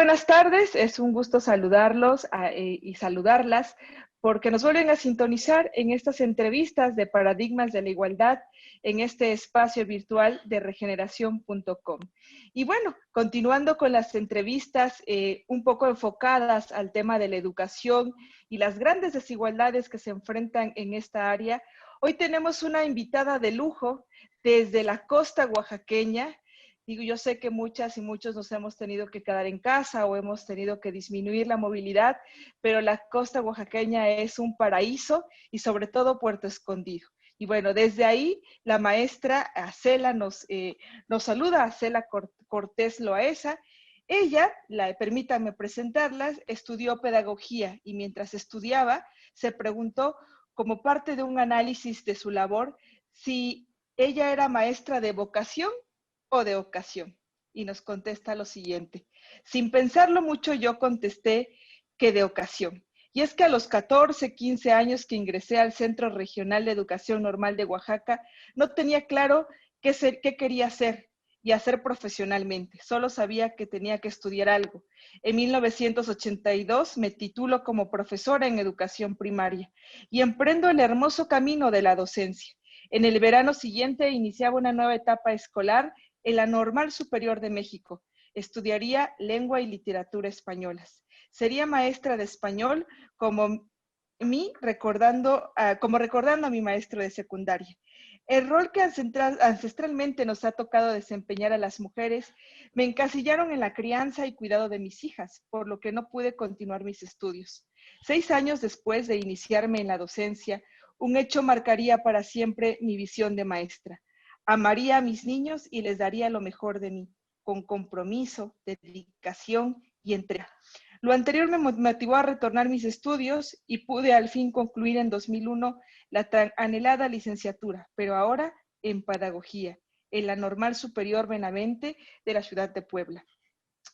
buenas tardes, es un gusto saludarlos y saludarlas porque nos vuelven a sintonizar en estas entrevistas de Paradigmas de la Igualdad en este espacio virtual de regeneración.com. Y bueno, continuando con las entrevistas un poco enfocadas al tema de la educación y las grandes desigualdades que se enfrentan en esta área, hoy tenemos una invitada de lujo desde la costa oaxaqueña. Digo, yo sé que muchas y muchos nos hemos tenido que quedar en casa o hemos tenido que disminuir la movilidad, pero la costa oaxaqueña es un paraíso y sobre todo Puerto Escondido. Y bueno, desde ahí la maestra Acela nos saluda, Acela Cortés Loaesa. Ella, permítanme presentarla, estudió pedagogía y mientras estudiaba se preguntó, como parte de un análisis de su labor, si ella era maestra de vocación o de ocasión. Y nos contesta lo siguiente. Sin pensarlo mucho, yo contesté que de ocasión. Y es que a los 14, 15 años que ingresé al Centro Regional de Educación Normal de Oaxaca, no tenía claro qué quería hacer y hacer profesionalmente. Solo sabía que tenía que estudiar algo. En 1982 me titulo como profesora en educación primaria y emprendo el hermoso camino de la docencia. En el verano siguiente iniciaba una nueva etapa escolar en la Normal Superior de México. Estudiaría lengua y literatura españolas. Sería maestra de español como recordando a mi maestro de secundaria. El rol que ancestralmente nos ha tocado desempeñar a las mujeres me encasillaron en la crianza y cuidado de mis hijas, por lo que no pude continuar mis estudios. 6 años después de iniciarme en la docencia, un hecho marcaría para siempre mi visión de maestra. Amaría a mis niños y les daría lo mejor de mí, con compromiso, dedicación y entrega. Lo anterior me motivó a retornar mis estudios y pude al fin concluir en 2001 la tan anhelada licenciatura, pero ahora en pedagogía, en la Normal Superior Benavente de la ciudad de Puebla.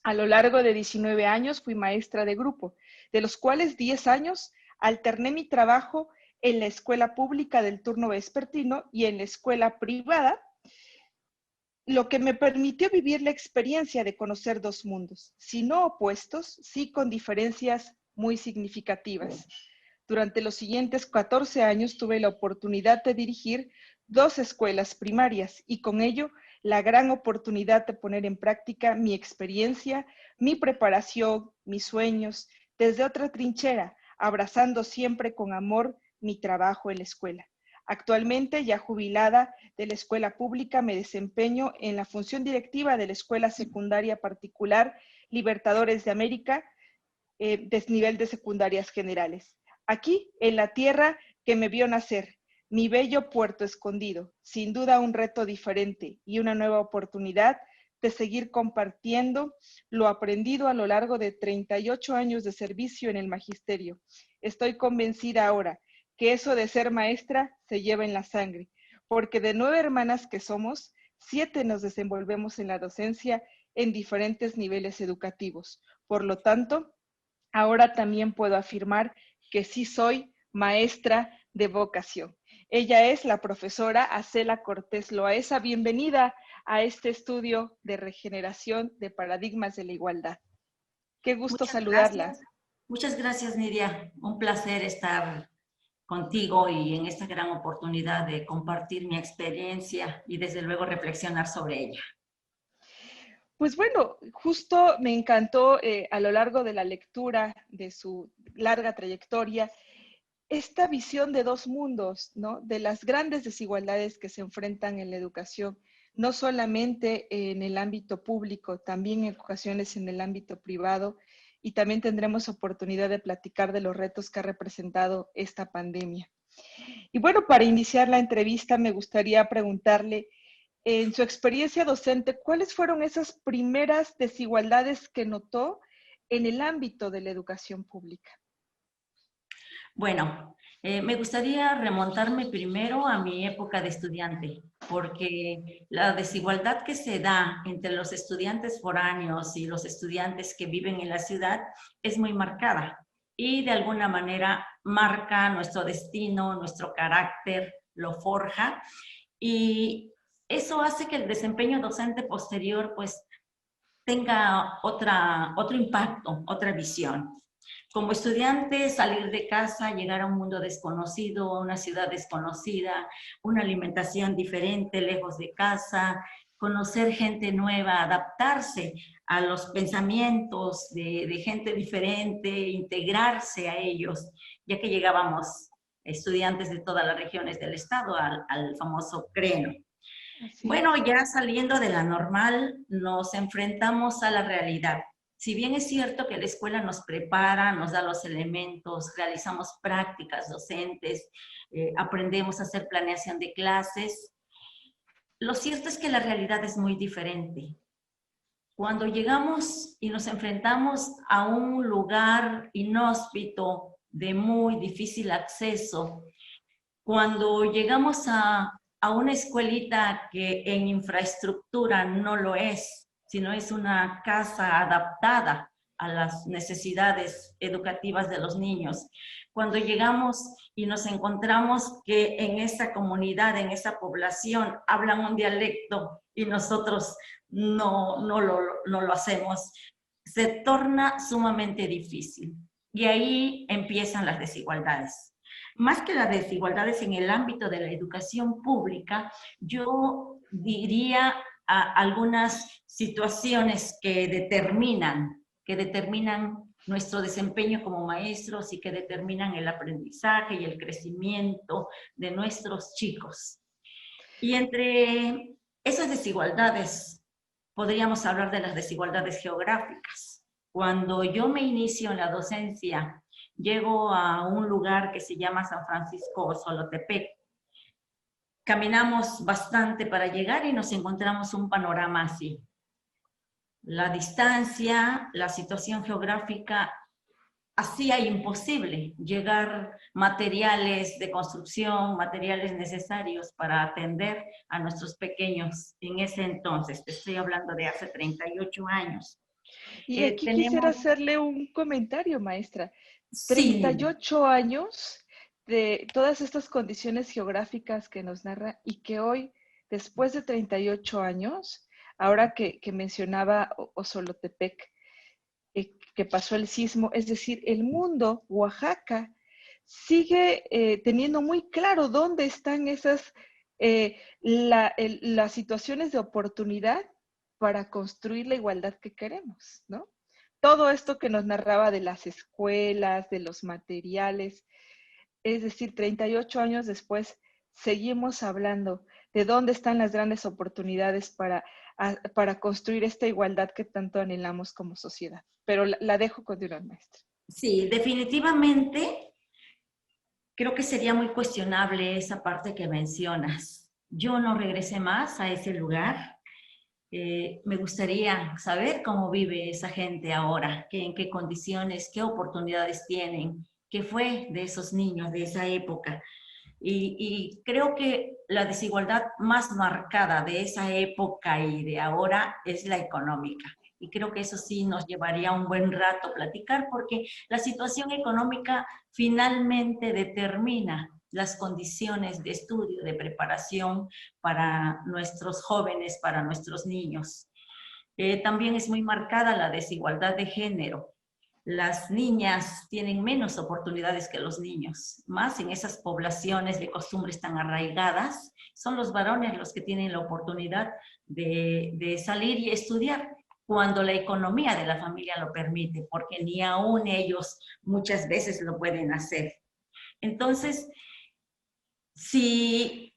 A lo largo de 19 años fui maestra de grupo, de los cuales 10 años alterné mi trabajo en la escuela pública del turno vespertino y en la escuela privada, lo que me permitió vivir la experiencia de conocer dos mundos, si no opuestos, sí con diferencias muy significativas. Durante los siguientes 14 años tuve la oportunidad de dirigir 2 escuelas primarias y con ello la gran oportunidad de poner en práctica mi experiencia, mi preparación, mis sueños, desde otra trinchera, abrazando siempre con amor mi trabajo en la escuela. Actualmente, ya jubilada de la escuela pública, me desempeño en la función directiva de la escuela secundaria particular Libertadores de América, desnivel de secundarias generales. Aquí, en la tierra que me vio nacer, mi bello Puerto Escondido, sin duda un reto diferente y una nueva oportunidad de seguir compartiendo lo aprendido a lo largo de 38 años de servicio en el magisterio. Estoy convencida ahora que eso de ser maestra se lleva en la sangre, porque de 9 hermanas que somos, 7 nos desenvolvemos en la docencia en diferentes niveles educativos. Por lo tanto, ahora también puedo afirmar que sí soy maestra de vocación. Ella es la profesora Acela Cortés Loaesa. Bienvenida a este estudio de regeneración de paradigmas de la igualdad. Qué gusto saludarla. Muchas gracias, Nidia. Un placer estar contigo y en esta gran oportunidad de compartir mi experiencia y desde luego reflexionar sobre ella. Pues bueno, justo me encantó a lo largo de la lectura de su larga trayectoria esta visión de dos mundos, ¿no? De las grandes desigualdades que se enfrentan en la educación, no solamente en el ámbito público, también en ocasiones en el ámbito privado, y también tendremos oportunidad de platicar de los retos que ha representado esta pandemia. Y bueno, para iniciar la entrevista me gustaría preguntarle, en su experiencia docente, ¿cuáles fueron esas primeras desigualdades que notó en el ámbito de la educación pública? Bueno, me gustaría remontarme primero a mi época de estudiante, porque la desigualdad que se da entre los estudiantes foráneos y los estudiantes que viven en la ciudad es muy marcada y de alguna manera marca nuestro destino, nuestro carácter, lo forja, y eso hace que el desempeño docente posterior pues tenga otro impacto, otra visión. Como estudiante, salir de casa, llegar a un mundo desconocido, a una ciudad desconocida, una alimentación diferente, lejos de casa, conocer gente nueva, adaptarse a los pensamientos de gente diferente, integrarse a ellos, ya que llegábamos estudiantes de todas las regiones del estado al famoso CRENO. Así Bueno, es. ya saliendo de la normal, nos enfrentamos a la realidad. Si bien es cierto que la escuela nos prepara, nos da los elementos, realizamos prácticas docentes, aprendemos a hacer planeación de clases, lo cierto es que la realidad es muy diferente. Cuando llegamos y nos enfrentamos a un lugar inhóspito, de muy difícil acceso, cuando llegamos a una escuelita que en infraestructura no lo es, sino es una casa adaptada a las necesidades educativas de los niños. Cuando llegamos y nos encontramos que en esa comunidad, en esa población, hablan un dialecto y nosotros no lo hacemos, se torna sumamente difícil. Y ahí empiezan las desigualdades. Más que las desigualdades en el ámbito de la educación pública, yo diría algunas situaciones que determinan nuestro desempeño como maestros y que determinan el aprendizaje y el crecimiento de nuestros chicos. Y entre esas desigualdades, podríamos hablar de las desigualdades geográficas. Cuando yo me inicio en la docencia, llego a un lugar que se llama San Francisco Solotepec. Caminamos bastante para llegar y nos encontramos un panorama así. La distancia, la situación geográfica hacía imposible llegar materiales de construcción, materiales necesarios para atender a nuestros pequeños en ese entonces. Te estoy hablando de hace 38 años. Y aquí quisiera Tenemos, hacerle un comentario, maestra. sí, 38 años de todas estas condiciones geográficas que nos narra y que hoy, después de 38 años, ahora que mencionaba Osolotepec, que pasó el sismo, es decir, el mundo, Oaxaca, sigue teniendo muy claro dónde están esas, las situaciones de oportunidad para construir la igualdad que queremos, ¿no? Todo esto que nos narraba de las escuelas, de los materiales, es decir, 38 años después, seguimos hablando de dónde están las grandes oportunidades para construir esta igualdad que tanto anhelamos como sociedad. Pero la dejo continuar, maestra. sí, definitivamente creo que sería muy cuestionable esa parte que mencionas. Yo no regresé más a ese lugar. Me gustaría saber cómo vive esa gente ahora, en qué condiciones, qué oportunidades tienen, qué fue de esos niños de esa época. Y creo que la desigualdad más marcada de esa época y de ahora es la económica. Y creo que eso sí nos llevaría un buen rato platicar porque la situación económica finalmente determina las condiciones de estudio, de preparación para nuestros jóvenes, para nuestros niños. También es muy marcada la desigualdad de género. Las niñas tienen menos oportunidades que los niños, más en esas poblaciones de costumbres tan arraigadas. Son los varones los que tienen la oportunidad de salir y estudiar cuando la economía de la familia lo permite, porque ni aún ellos muchas veces lo pueden hacer. Entonces, si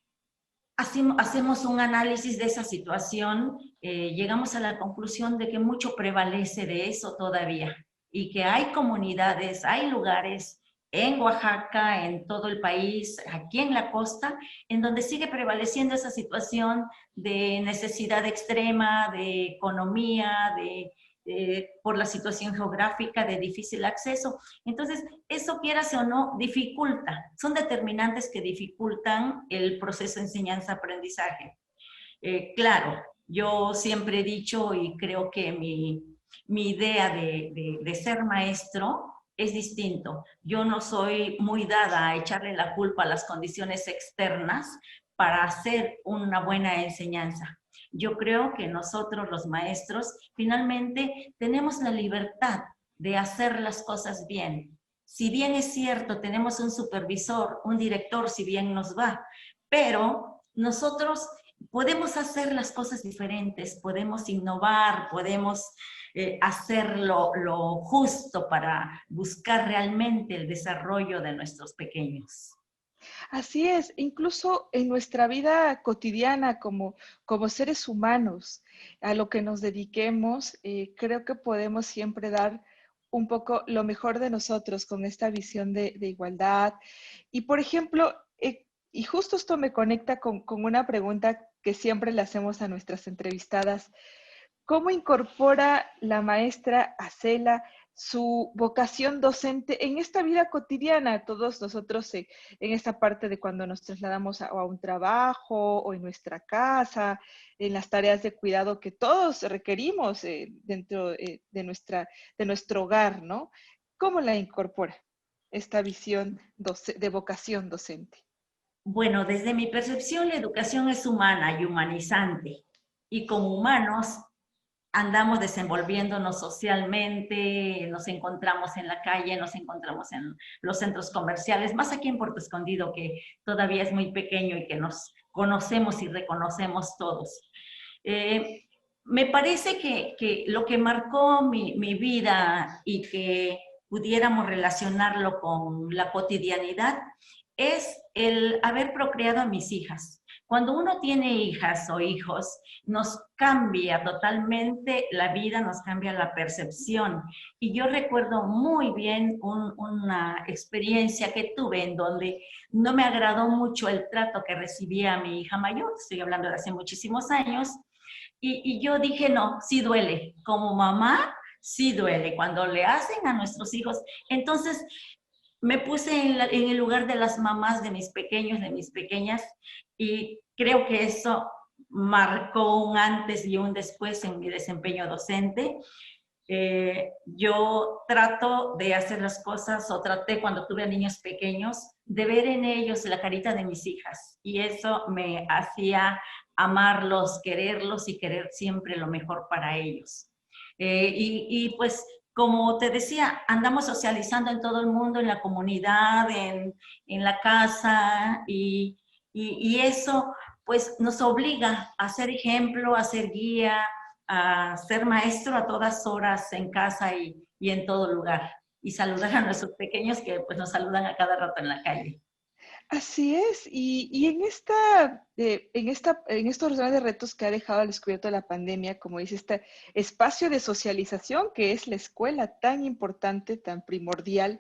hacemos un análisis de esa situación, llegamos a la conclusión de que mucho prevalece de eso todavía y que hay comunidades, hay lugares en Oaxaca, en todo el país, aquí en la costa, en donde sigue prevaleciendo esa situación de necesidad extrema, de economía, por la situación geográfica, de difícil acceso. Entonces, eso quierase o no, dificulta, son determinantes que dificultan el proceso de enseñanza-aprendizaje. Claro, yo siempre he dicho y creo que mi idea de ser maestro es distinto. Yo no soy muy dada a echarle la culpa a las condiciones externas para hacer una buena enseñanza. yo creo que nosotros los maestros finalmente tenemos la libertad de hacer las cosas bien. Si bien es cierto, tenemos un supervisor, un director, si bien nos va, pero nosotros podemos hacer las cosas diferentes, podemos innovar, podemos hacer lo justo para buscar realmente el desarrollo de nuestros pequeños. Así es, incluso en nuestra vida cotidiana como seres humanos, a lo que nos dediquemos, creo que podemos siempre dar un poco lo mejor de nosotros con esta visión de igualdad. Y por ejemplo, y justo esto me conecta con una pregunta que siempre le hacemos a nuestras entrevistadas. ¿Cómo incorpora la maestra Acela su vocación docente en esta vida cotidiana? Todos nosotros en esta parte de cuando nos trasladamos a un trabajo o en nuestra casa, en las tareas de cuidado que todos requerimos dentro de nuestro hogar, ¿no? ¿Cómo la incorpora esta visión de vocación docente? Bueno, desde mi percepción, la educación es humana y humanizante. Y como humanos andamos desenvolviéndonos socialmente, nos encontramos en la calle, nos encontramos en los centros comerciales, más aquí en Puerto Escondido, que todavía es muy pequeño y que nos conocemos y reconocemos todos. Me parece que lo que marcó mi vida y que pudiéramos relacionarlo con la cotidianidad es el haber procreado a mis hijas. Cuando uno tiene hijas o hijos, nos cambia totalmente la vida, nos cambia la percepción. Y yo recuerdo muy bien una experiencia que tuve en donde no me agradó mucho el trato que recibía mi hija mayor, estoy hablando de hace muchísimos años, y yo dije, no, sí duele, como mamá, sí duele cuando le hacen a nuestros hijos. Entonces, me puse en el lugar de las mamás de mis pequeños, de mis pequeñas, y creo que eso marcó un antes y un después en mi desempeño docente. Yo trato de hacer las cosas, o traté cuando tuve a niños pequeños, de ver en ellos la carita de mis hijas, y eso me hacía amarlos, quererlos y querer siempre lo mejor para ellos. Y pues, como te decía, andamos socializando en todo el mundo, en la comunidad, en la casa, y eso pues nos obliga a ser ejemplo, a ser guía, a ser maestro a todas horas en casa y en todo lugar. Y saludar a nuestros pequeños que pues nos saludan a cada rato en la calle. Así es, y en estos grandes retos que ha dejado al descubierto la pandemia, como dice, este espacio de socialización que es la escuela tan importante, tan primordial,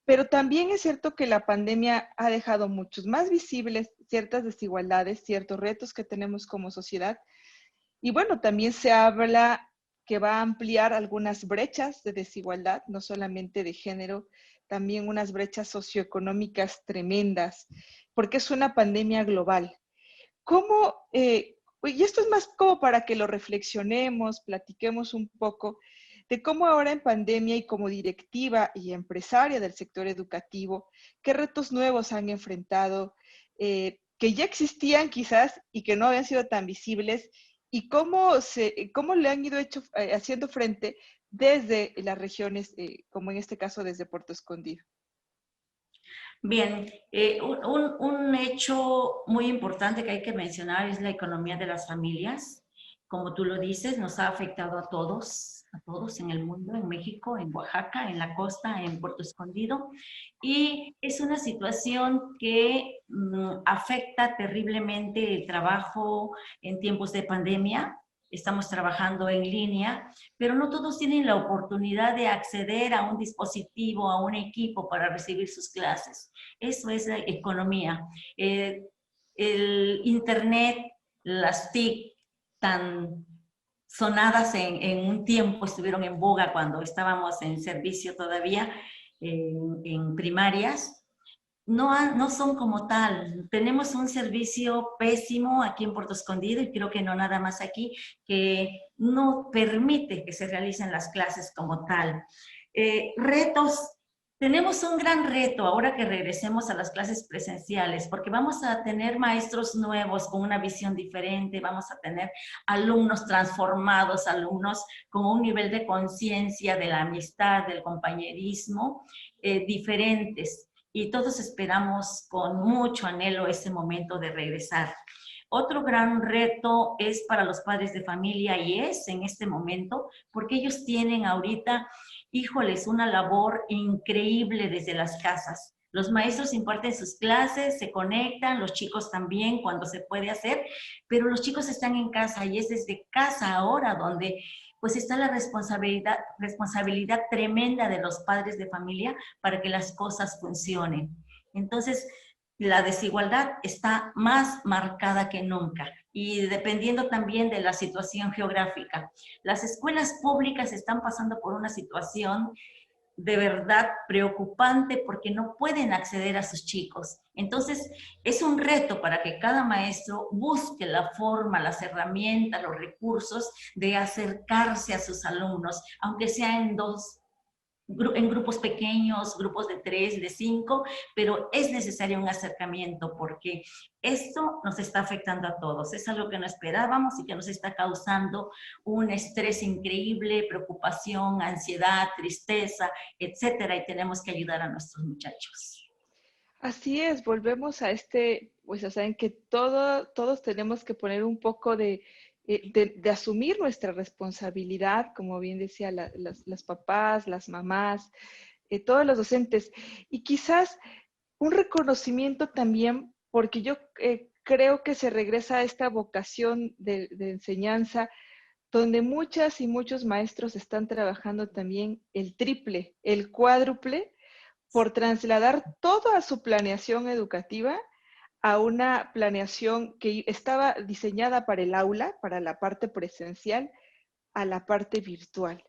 pero también es cierto que la pandemia ha dejado muchos más visibles ciertas desigualdades, ciertos retos que tenemos como sociedad, y bueno, también se habla que va a ampliar algunas brechas de desigualdad, no solamente de género, también unas brechas socioeconómicas tremendas, porque es una pandemia global. ¿Cómo, y esto es más como para que lo reflexionemos, platiquemos un poco de cómo ahora en pandemia y como directiva y empresaria del sector educativo, qué retos nuevos han enfrentado, que ya existían quizás y que no habían sido tan visibles, y cómo le han ido haciendo frente desde las regiones, como en este caso desde Puerto Escondido. Bien, un hecho muy importante que hay que mencionar es la economía de las familias. Como tú lo dices, nos ha afectado a todos en el mundo, en México, en Oaxaca, en la costa, en Puerto Escondido. Y es una situación que afecta terriblemente el trabajo en tiempos de pandemia. Estamos trabajando en línea, pero no todos tienen la oportunidad de acceder a un dispositivo, a un equipo para recibir sus clases. Eso es la economía. El Internet, las TIC, tan sonadas en un tiempo, estuvieron en boga cuando estábamos en servicio todavía, en primarias, no son como tal. Tenemos un servicio pésimo aquí en Puerto Escondido, y creo que no nada más aquí, que no permite que se realicen las clases como tal. Retos Tenemos un gran reto ahora que regresemos a las clases presenciales, porque vamos a tener maestros nuevos con una visión diferente, vamos a tener alumnos transformados, alumnos con un nivel de conciencia de la amistad, del compañerismo, diferentes. Y todos esperamos con mucho anhelo ese momento de regresar. Otro gran reto es para los padres de familia y es en este momento, porque ellos tienen ahorita, híjoles, una labor increíble desde las casas. Los maestros imparten sus clases, se conectan, los chicos también cuando se puede hacer, pero los chicos están en casa y es desde casa ahora donde pues está la responsabilidad tremenda de los padres de familia para que las cosas funcionen. Entonces, la desigualdad está más marcada que nunca y dependiendo también de la situación geográfica. Las escuelas públicas están pasando por una situación de verdad preocupante porque no pueden acceder a sus chicos. Entonces, es un reto para que cada maestro busque la forma, las herramientas, los recursos de acercarse a sus alumnos, aunque sea en grupos pequeños, grupos de 3, de 5, pero es necesario un acercamiento porque esto nos está afectando a todos. Es algo que no esperábamos y que nos está causando un estrés increíble, preocupación, ansiedad, tristeza, etcétera, y tenemos que ayudar a nuestros muchachos. Así es, volvemos a pues, o sea, en que todos tenemos que poner un poco de asumir nuestra responsabilidad, como bien decía las papás, las mamás, todos los docentes. Y quizás un reconocimiento también, porque yo creo que se regresa a esta vocación de enseñanza, donde muchas y muchos maestros están trabajando también el triple, el cuádruple, por trasladar toda su planeación educativa a una planeación que estaba diseñada para el aula, para la parte presencial, a la parte virtual.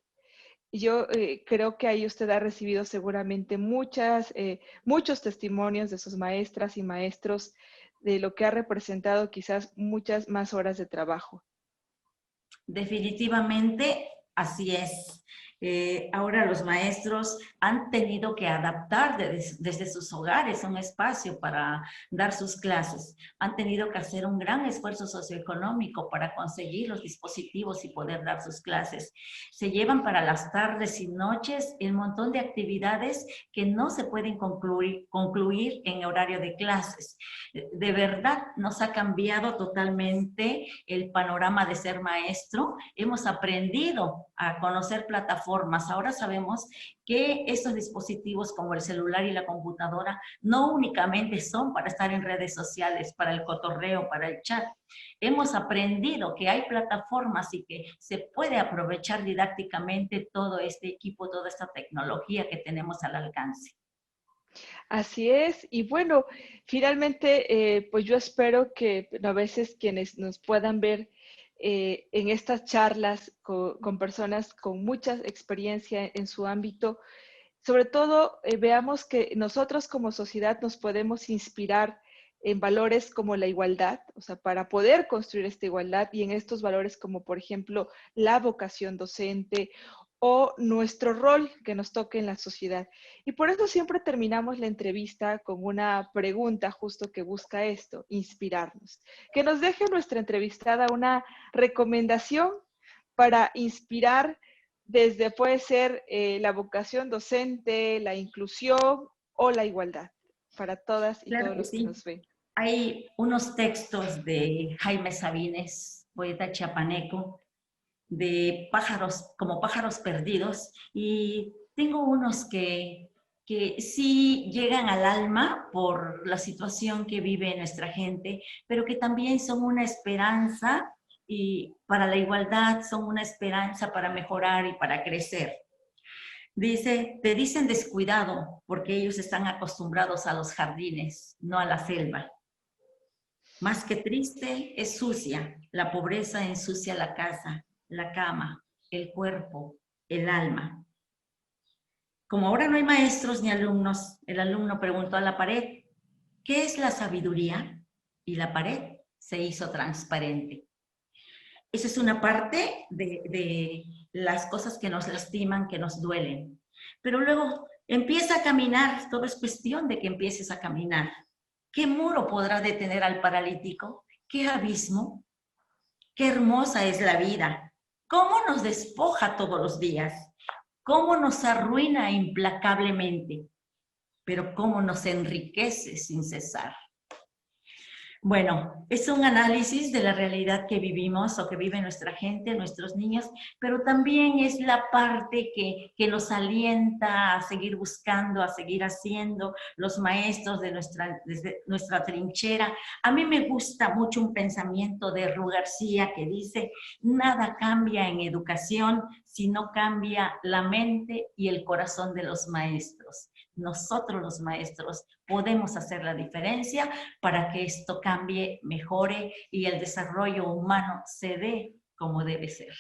Y yo creo que ahí usted ha recibido seguramente muchos testimonios de sus maestras y maestros de lo que ha representado quizás muchas más horas de trabajo. Definitivamente, así es. Ahora los maestros han tenido que adaptar desde sus hogares un espacio para dar sus clases. Han tenido que hacer un gran esfuerzo socioeconómico para conseguir los dispositivos y poder dar sus clases. Se llevan para las tardes y noches un montón de actividades que no se pueden concluir en horario de clases. De verdad, nos ha cambiado totalmente el panorama de ser maestro. Hemos aprendido a conocer plataformas. Ahora sabemos que estos dispositivos como el celular y la computadora no únicamente son para estar en redes sociales, para el cotorreo, para el chat. Hemos aprendido que hay plataformas y que se puede aprovechar didácticamente todo este equipo, toda esta tecnología que tenemos al alcance. Así es, y bueno, finalmente, pues yo espero que a veces quienes nos puedan ver en estas charlas con personas con mucha experiencia en su ámbito, sobre todo veamos que nosotros como sociedad nos podemos inspirar en valores como la igualdad, o sea, para poder construir esta igualdad y en estos valores como por ejemplo la vocación docente o nuestro rol que nos toque en la sociedad. Y por eso siempre terminamos la entrevista con una pregunta justo que busca esto, inspirarnos. Que nos deje nuestra entrevistada una recomendación para inspirar desde puede ser la vocación docente, la inclusión o la igualdad para todas y Claro todos que los que sí. nos ven. Hay unos textos de Jaime Sabines, poeta chiapaneco, de pájaros, como pájaros perdidos, y tengo unos que sí llegan al alma por la situación que vive nuestra gente, pero que también son una esperanza y para la igualdad, son una esperanza para mejorar y para crecer. Dice, te dicen descuidado porque ellos están acostumbrados a los jardines, no a la selva. Más que triste, es sucia. La pobreza ensucia la casa, la cama, el cuerpo, el alma. Como ahora no hay maestros ni alumnos, el alumno preguntó a la pared, ¿qué es la sabiduría? Y la pared se hizo transparente. Esa es una parte de las cosas que nos lastiman, que nos duelen. Pero luego Empieza a caminar, todo es cuestión de que empieces a caminar. ¿Qué muro podrá detener al paralítico? ¿Qué abismo? Qué hermosa es la vida. ¿Cómo nos despoja todos los días? ¿Cómo nos arruina implacablemente? Pero cómo nos enriquece sin cesar. Bueno, es un análisis de la realidad que vivimos o que vive nuestra gente, nuestros niños, pero también es la parte que nos alienta a seguir buscando, a seguir haciendo, los maestros desde nuestra trinchera. A mí me gusta mucho un pensamiento de Ru García que dice, nada cambia en educación si no cambia la mente y el corazón de los maestros. Nosotros los maestros podemos hacer la diferencia para que esto cambie, mejore y el desarrollo humano se dé como debe ser.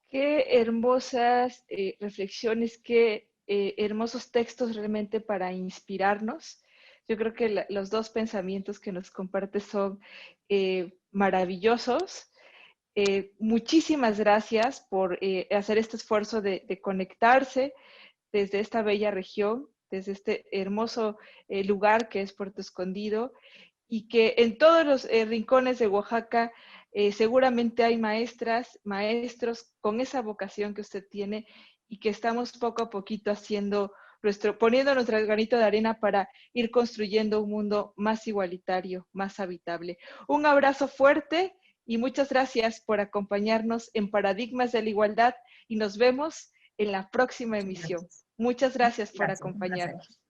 Qué hermosas reflexiones, qué hermosos textos realmente para inspirarnos. Yo creo que los dos pensamientos que nos compartes son maravillosos. Muchísimas gracias por hacer este esfuerzo de conectarse desde esta bella región, desde este hermoso lugar que es Puerto Escondido, y que en todos los rincones de Oaxaca seguramente hay maestras, maestros con esa vocación que usted tiene y que estamos poco a poquito haciendo poniendo nuestro granito de arena para ir construyendo un mundo más igualitario, más habitable. Un abrazo fuerte y muchas gracias por acompañarnos en Paradigmas de la Igualdad y nos vemos en la próxima emisión. Muchas gracias por acompañarnos.